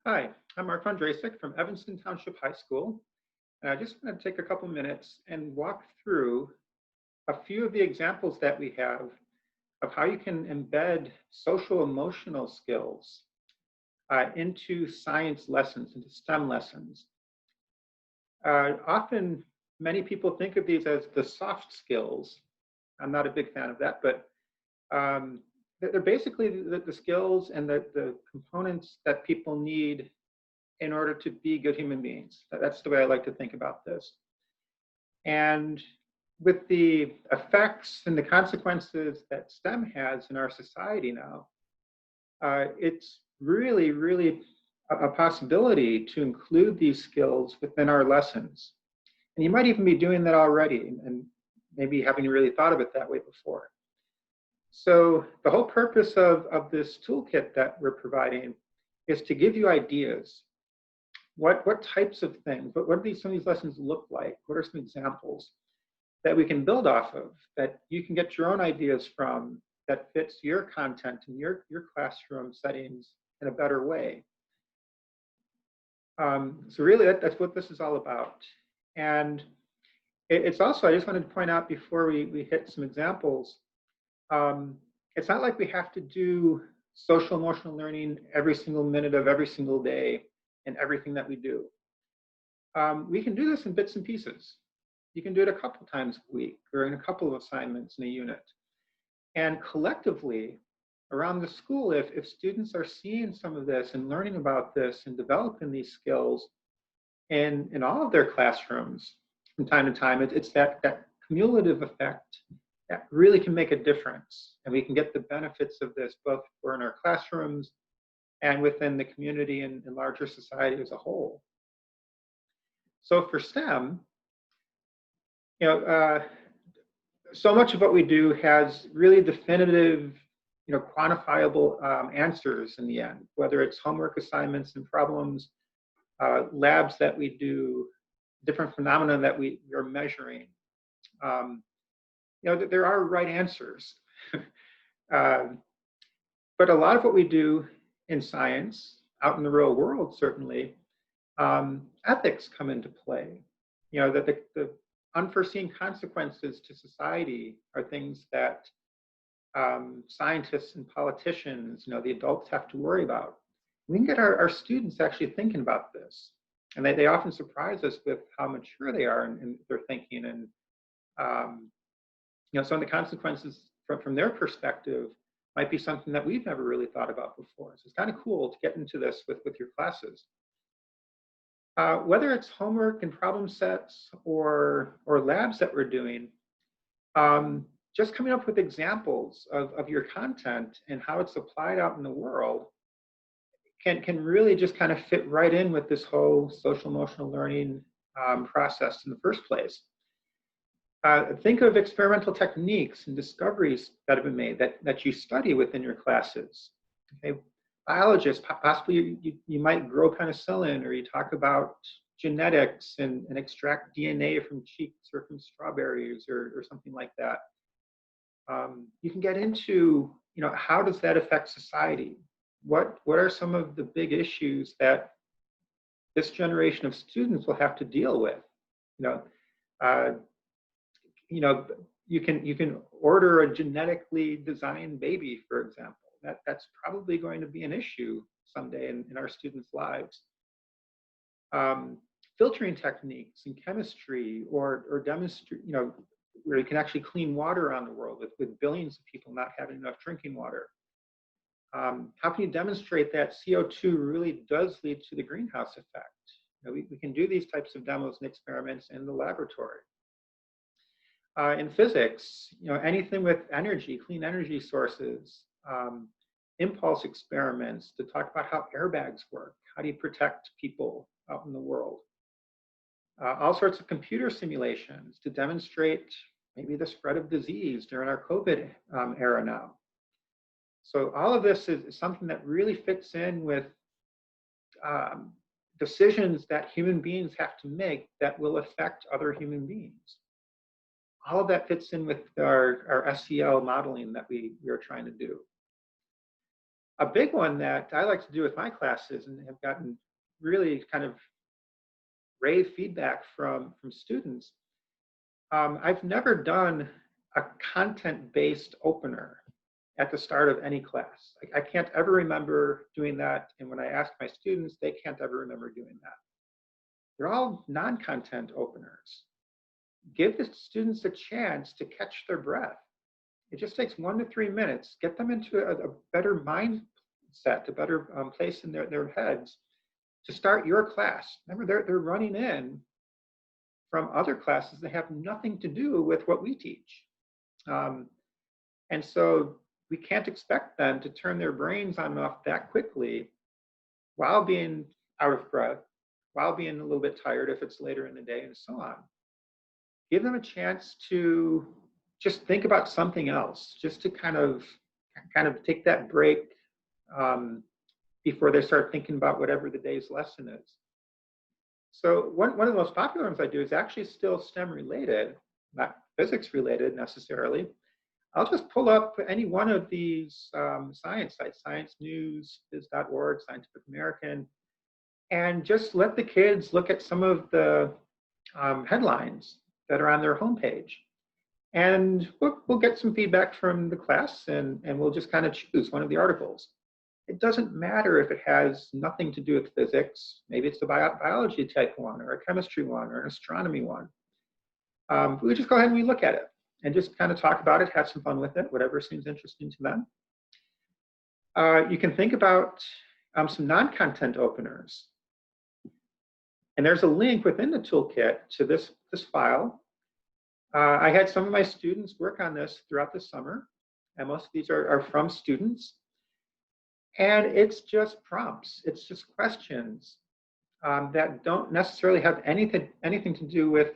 Hi, I'm Mark Vondrasek from Evanston Township High School, and I just want to take a couple minutes and walk through a few of the examples that we have of how you can embed social emotional skills into science lessons, into STEM lessons. Often, many people think of these as the soft skills. I'm not a big fan of that, but um, they're basically the skills and the components that people need in order to be good human beings. That's the way I like to think about this. And with the effects and the consequences that STEM has in our society now, it's really a possibility to include these skills within our lessons. And you might even be doing that already and maybe haven't really thought of it that way before. So the whole purpose of this toolkit that we're providing is to give you ideas. What types of things, what do some of these lessons look like? What are some examples that we can build off of, that you can get your own ideas from, that fits your content and your classroom settings in a better way? So really, that's what this is all about. And it's also, I just wanted to point out before we hit some examples, um, it's not like we have to do social emotional learning every single minute of every single day in everything that we do. We can do this in bits and pieces. You can do it a couple times a week or in a couple of assignments in a unit. And collectively, around the school, if students are seeing some of this and learning about this and developing these skills in all of their classrooms from time to time, it's that cumulative effect that really can make a difference. And we can get the benefits of this both for in our classrooms and within the community and larger society as a whole. So for STEM, you know, so much of what we do has really definitive, quantifiable answers in the end, whether it's homework assignments and problems, labs that we do, different phenomena that we are measuring. There are right answers. uh, but a lot of what we do in science, out in the real world, certainly, ethics come into play. That the unforeseen consequences to society are things that scientists and politicians, the adults have to worry about. We can get our students actually thinking about this. And they often surprise us with how mature they are in their thinking. And, some of the consequences from their perspective might be something that we've never really thought about before. So it's kind of cool to get into this with your classes. Whether it's homework and problem sets or labs that we're doing, just coming up with examples of your content and how it's applied out in the world can really just kind of fit right in with this whole social emotional learning process in the first place. Think of experimental techniques and discoveries that have been made that you study within your classes. Okay? Biologists, possibly you might grow penicillin, or you talk about genetics and extract DNA from cheeks or from strawberries or something like that. You can get into, how does that affect society? What are some of the big issues that this generation of students will have to deal with? You know, uh, you know, you can order a genetically designed baby, for example. That's probably going to be an issue someday in our students' lives. Filtering techniques in chemistry or demonstrate, where you can actually clean water around the world with billions of people not having enough drinking water. How can you demonstrate that CO2 really does lead to the greenhouse effect? We can do these types of demos and experiments in the laboratory. In physics, anything with energy, clean energy sources, impulse experiments to talk about how airbags work. How do you protect people out in the world? All sorts of computer simulations to demonstrate maybe the spread of disease during our COVID era now. So all of this is something that really fits in with decisions that human beings have to make that will affect other human beings. All of that fits in with our SEL modeling that we are trying to do. A big one that I like to do with my classes and have gotten really kind of rave feedback from students. I've never done a content-based opener at the start of any class. I can't ever remember doing that, and when I ask my students, they can't ever remember doing that. They're all non-content openers. Give the students a chance to catch their breath. It just takes 1 to 3 minutes. Get them into a better mindset, a better place in their heads to start your class. Remember, they're running in from other classes that have nothing to do with what we teach. Um, and so we can't expect them to turn their brains on and off that quickly while being out of breath, while being a little bit tired if it's later in the day, and so on. Give them a chance to just think about something else, just to kind of take that break before they start thinking about whatever the day's lesson is. So one of the most popular ones I do is actually still STEM related, not physics related necessarily. I'll just pull up any one of these science sites, Science News, Biz.org, Scientific American, and just let the kids look at some of the headlines that are on their homepage. And we'll get some feedback from the class, and we'll just kind of choose one of the articles. It doesn't matter if it has nothing to do with physics. Maybe it's a biology type one, or a chemistry one, or an astronomy one. We just go ahead and we look at it and just kind of talk about it, have some fun with it, whatever seems interesting to them. You can think about some non-content openers. And there's a link within the toolkit to this file. I had some of my students work on this throughout the summer, and most of these are from students. And it's just prompts, it's just questions that don't necessarily have anything to do with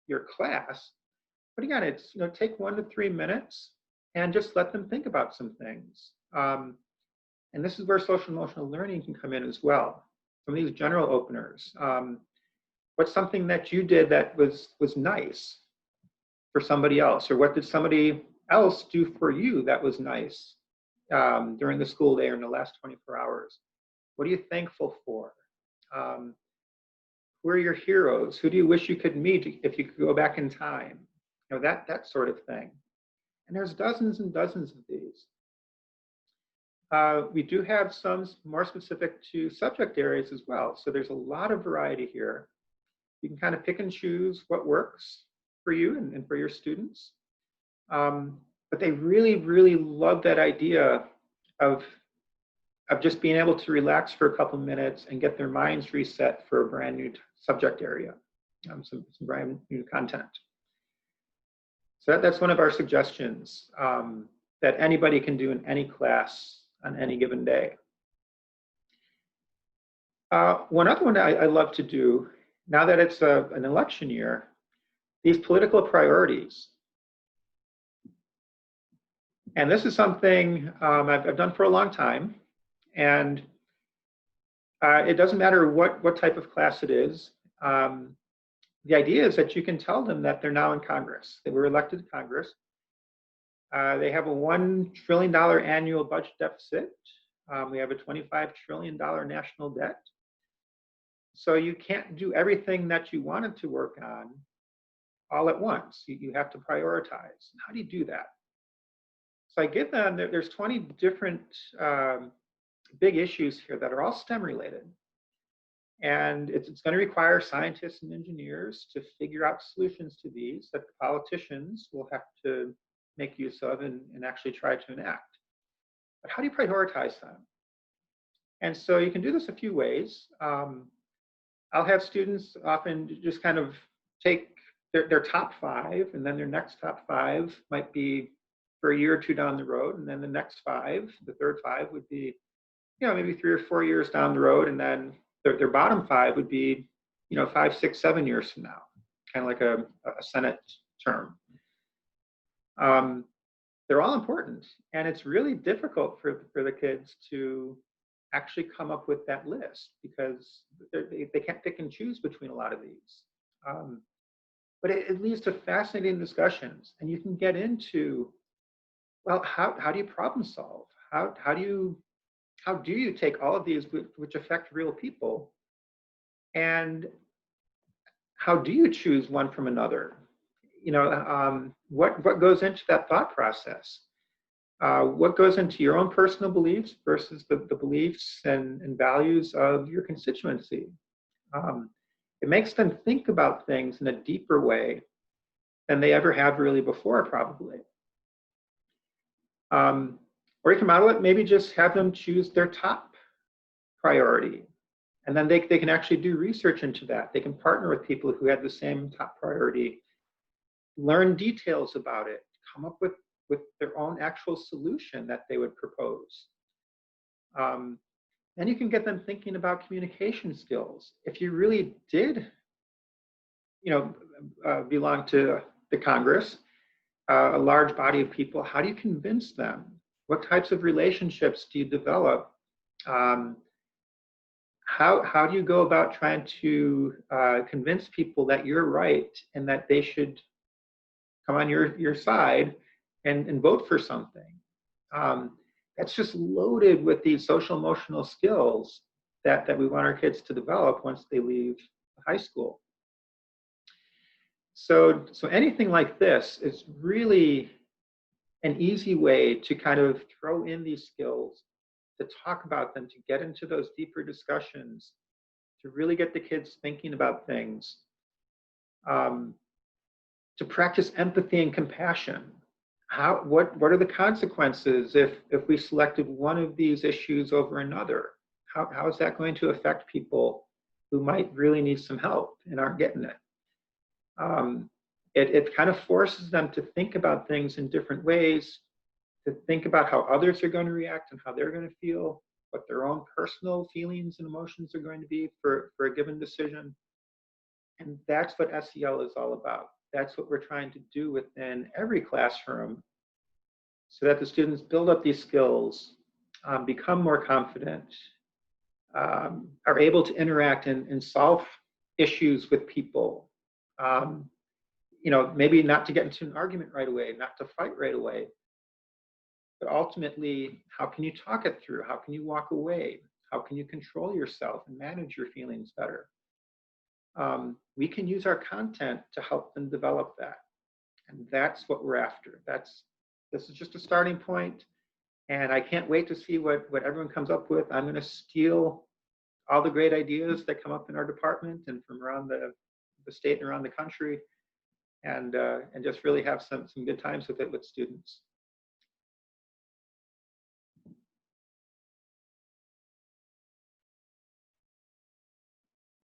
your class. But again, it's, take 1 to 3 minutes and just let them think about some things. And this is where social emotional learning can come in as well. Some of these general openers. What's something that you did that was nice for somebody else? Or what did somebody else do for you that was nice during the school day or in the last 24 hours? What are you thankful for? Who are your heroes? Who do you wish you could meet if you could go back in time? That sort of thing. And there's dozens and dozens of these. We do have some more specific to subject areas as well. So there's a lot of variety here. You can kind of pick and choose what works for you and for your students. But they really, really love that idea of just being able to relax for a couple minutes and get their minds reset for a brand new subject area, some brand new content. So that's one of our suggestions that anybody can do in any class on any given day. One other one I love to do, now that it's an election year, these political priorities. And this is something I've done for a long time. And it doesn't matter what type of class it is. The idea is that you can tell them that they're now in Congress. They were elected to Congress. They have a $1 trillion annual budget deficit. We have a $25 trillion national debt. So you can't do everything that you wanted to work on all at once. You have to prioritize. How do you do that? So I give them, there's 20 different big issues here that are all STEM related. And it's going to require scientists and engineers to figure out solutions to these that the politicians will have to make use of and actually try to enact. But how do you prioritize them? And so you can do this a few ways. I'll have students often just kind of take their top 5, and then their next top 5 might be for a year or 2 down the road, and then the next 5, the third 5 would be, maybe 3 or 4 years down the road, and then their bottom 5 would be, 5, 6, 7 years from now, kind of like a Senate term. They're all important, and it's really difficult for the kids to actually come up with that list because they can't pick and choose between a lot of these. But it leads to fascinating discussions, and you can get into, well, how do you problem solve? How do you how do you take all of these which affect real people, and how do you choose one from another? What goes into that thought process? What goes into your own personal beliefs versus the beliefs and values of your constituency? Um, it makes them think about things in a deeper way than they ever have really before, probably. Or you can model it, maybe just have them choose their top priority. And then they can actually do research into that. They can partner with people who had the same top priority, learn details about it, come up with their own actual solution that they would propose. Then you can get them thinking about communication skills. If you really did, belong to the Congress, a large body of people, how do you convince them? What types of relationships do you develop? How do you go about trying to convince people that you're right and that they should come on your side and vote for something? That's just loaded with these social emotional skills that we want our kids to develop once they leave high school. So anything like this is really an easy way to kind of throw in these skills, to talk about them, to get into those deeper discussions, to really get the kids thinking about things, to practice empathy and compassion. What are the consequences if we selected one of these issues over another? How is that going to affect people who might really need some help and aren't getting it? It kind of forces them to think about things in different ways, to think about how others are going to react and how they're going to feel, what their own personal feelings and emotions are going to be for a given decision. And that's what SEL is all about. That's what we're trying to do within every classroom, so that the students build up these skills, become more confident, are able to interact and solve issues with people. Maybe not to get into an argument right away, not to fight right away, but ultimately, how can you talk it through? How can you walk away? How can you control yourself and manage your feelings better? We can use our content to help them develop that. And that's what we're after. This is just a starting point. And I can't wait to see what everyone comes up with. I'm going to steal all the great ideas that come up in our department and from around the state and around the country, and just really have some good times with it with students.